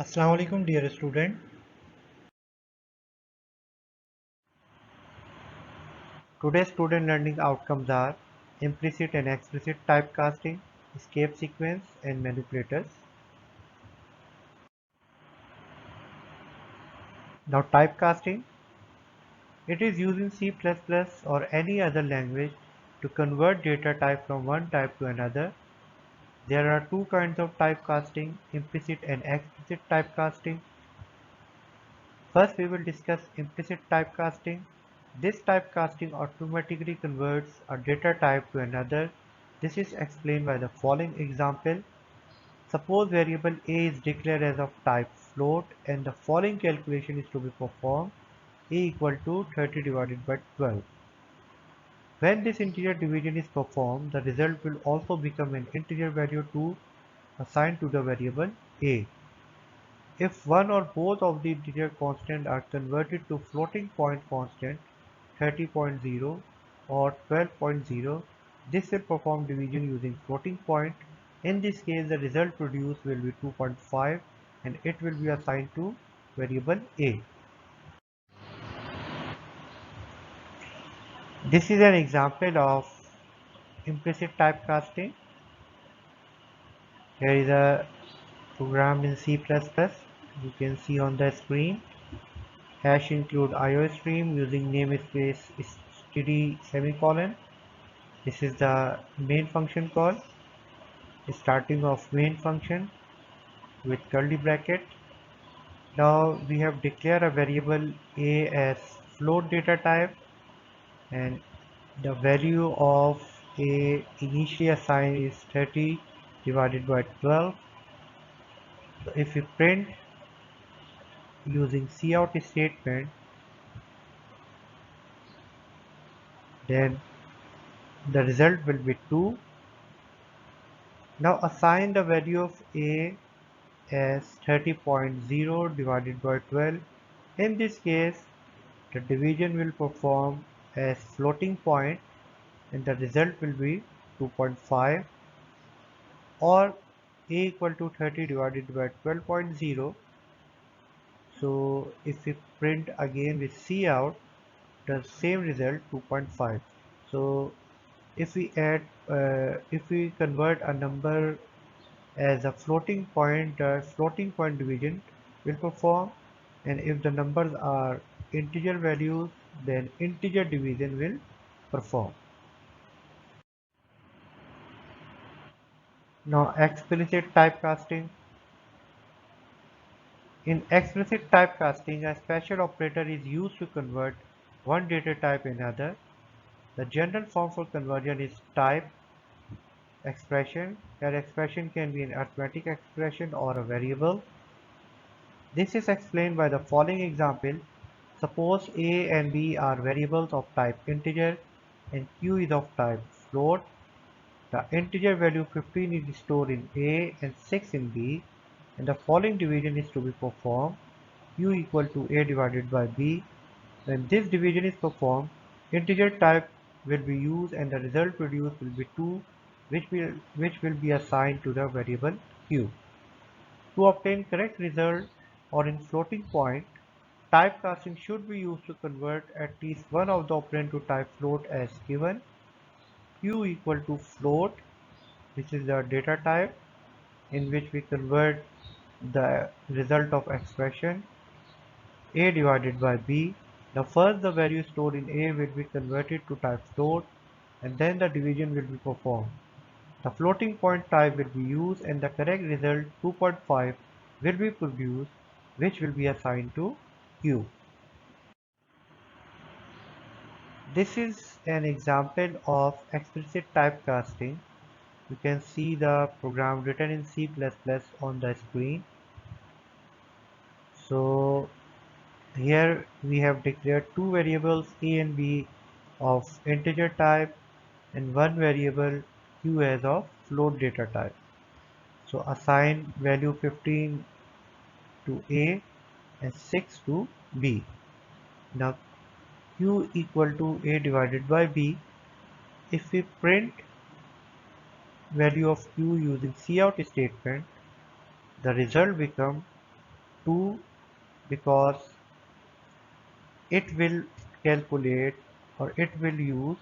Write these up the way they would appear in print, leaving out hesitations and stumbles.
Assalamu alaikum dear student. Today's student learning outcomes are implicit and explicit typecasting, escape sequence and manipulators. Now typecasting, it is used in C++ or any other language to convert data type from one type to another. There are two kinds of typecasting, implicit and explicit typecasting. First, we will discuss implicit typecasting. This typecasting automatically converts a data type to another. This is explained by the following example. Suppose variable a is declared as of type float and the following calculation is to be performed: a equal to 30 divided by 12. When this integer division is performed, the result will also become an integer value to assign to the variable a. If one or both of the integer constants are converted to floating point constant 30.0 or 12.0, this will perform division using floating point. In this case, the result produced will be 2.5 and it will be assigned to variable a. This is an example of implicit typecasting. Here is a program in C++. You can see on the screen. Hash include IOStream using namespace std semicolon. This is the main function call. Starting of main function with curly bracket. Now we have declared a variable a as float data type and the value of a initially assigned is 30 divided by 12. So if we print using cout statement, then the result will be 2. Now assign the value of a as 30.0 divided by 12. In this case, the division will perform as floating point and the result will be 2.5, or a equal to 30 divided by 12.0. So if we print again with cout, the same result 2.5. So if we convert a number as a floating point, the floating point division will perform, and if the numbers are integer values, then integer division will perform. Now explicit typecasting. In explicit typecasting, a special operator is used to convert one data type another. The general form for conversion is type expression. That expression can be an arithmetic expression or a variable. This is explained by the following example. Suppose a and b are variables of type integer and q is of type float. The integer value 15 is stored in a and 6 in b, and the following division is to be performed: q equal to a divided by b. When this division is performed, integer type will be used and the result produced will be 2, which will be assigned to the variable q. To obtain correct result or in floating point, typecasting should be used to convert at least one of the operand to type float as given: q equal to float, which is the data type in which we convert the result of expression, a divided by b. Now first the value stored in a will be converted to type float and then the division will be performed. The floating point type will be used and the correct result 2.5 will be produced, which will be assigned to q. This is an example of explicit typecasting. You can see the program written in C++ on the screen. So here we have declared two variables a and b of integer type and one variable q as of float data type. So assign value 15 to a and 6 to b. Now q equal to a divided by b. If we print value of q using cout statement, the result becomes 2 because it will calculate or it will use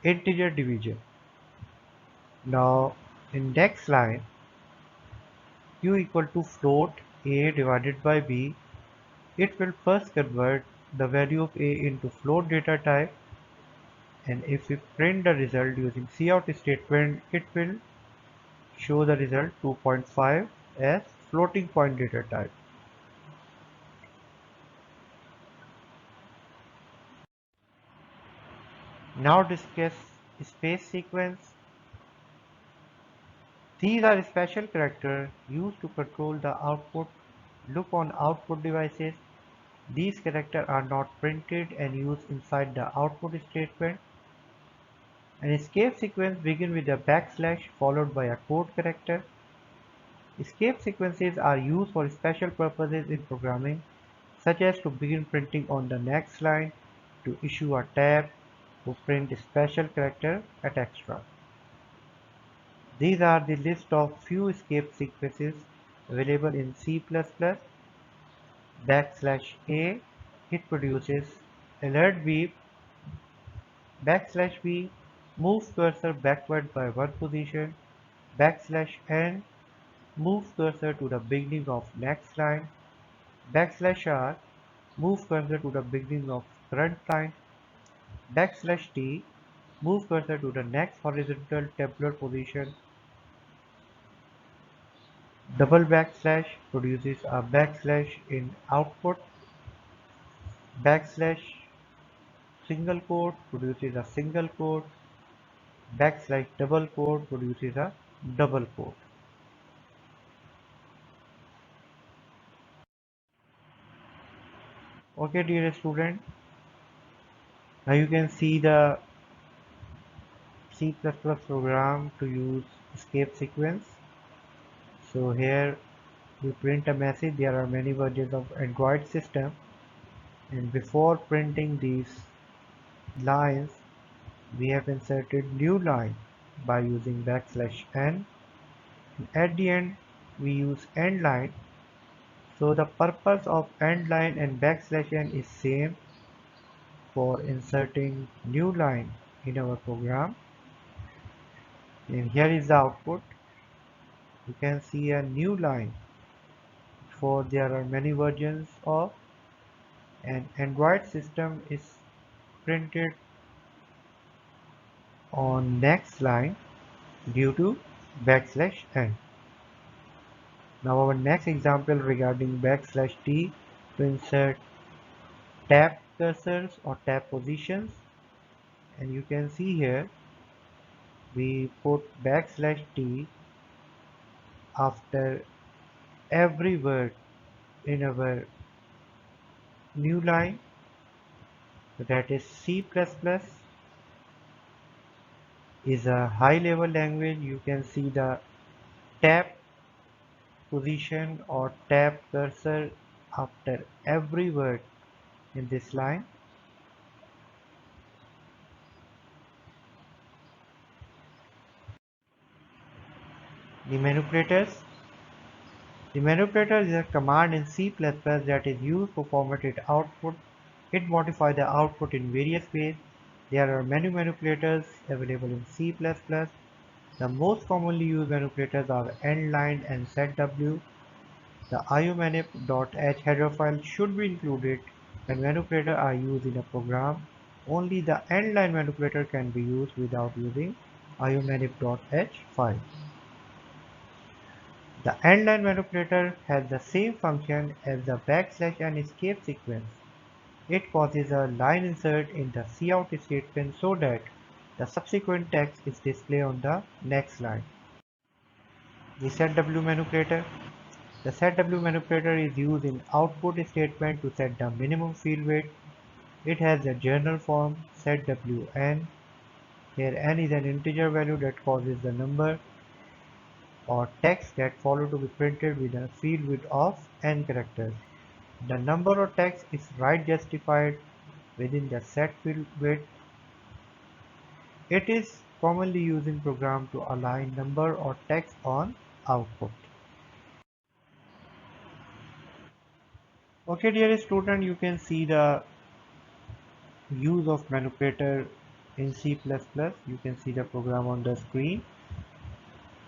integer division. Now in next line, q equal to float a divided by b, it will first convert the value of a into float data type, and if we print the result using cout statement, it will show the result 2.5 as floating point data type. Now discuss space sequence. These are special characters used to control the output look on output devices. These characters are not printed and used inside the output statement. An escape sequence begins with a backslash followed by a code character. Escape sequences are used for special purposes in programming, such as to begin printing on the next line, to issue a tab, to print a special character at extra. These are the list of few escape sequences available in C++. Backslash A, it produces alert beep. Backslash B, move cursor backward by one position. Backslash N, move cursor to the beginning of next line. Backslash R, move cursor to the beginning of current line. Backslash T, move cursor to the next horizontal tabular position. Double backslash produces a backslash in output. Backslash single quote produces a single quote. Backslash double quote produces a double quote. Okay, dear student, now you can see the C++ program to use escape sequence. So here we print a message. There are many versions of Android system, and before printing these lines we have inserted new line by using backslash n. At the end we use end line. So the purpose of end line and backslash n is same for inserting new line in our program. And here is the output. You can see a new line. For there are many versions of an Android system is printed on next line due to backslash n. Now our next example regarding backslash t to insert tab cursors or tab positions, and you can see here we put backslash t after every word in our new line, that is C++ is a high level language. You can see the tab position or tab cursor after every word in this line. The manipulators. The manipulator is a command in C++ that is used for formatted output. It modifies the output in various ways. There are many manipulators available in C++. The most commonly used manipulators are endline and setw. The iomanip.h header file should be included when manipulators are used in a program. Only the endline manipulator can be used without using iomanip.h file. The endline manipulator has the same function as the backslash and escape sequence. It causes a line insert in the cout statement so that the subsequent text is displayed on the next line. The setw manipulator. The setw manipulator is used in output statement to set the minimum field weight. It has the general form setwn. Here n is an integer value that causes the number or text that follow to be printed with a field width of n characters. The number or text is right justified within the set field width. It is commonly used in program to align number or text on output. Okay, dear student, you can see the use of manipulator in C++. You can see the program on the screen.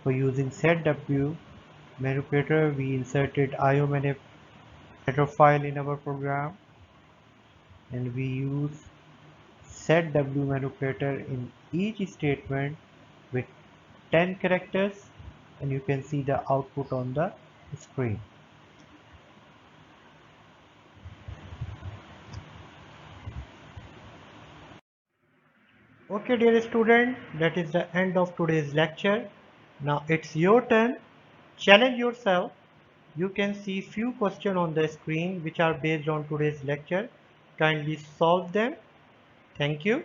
For using setw manipulator, we inserted IO manipulator file in our program, and we use setw manipulator in each statement with 10 characters, and you can see the output on the screen. Okay, dear student, that is the end of today's lecture. Now it's your turn. Challenge yourself. You can see few questions on the screen which are based on today's lecture. Kindly solve them. Thank you.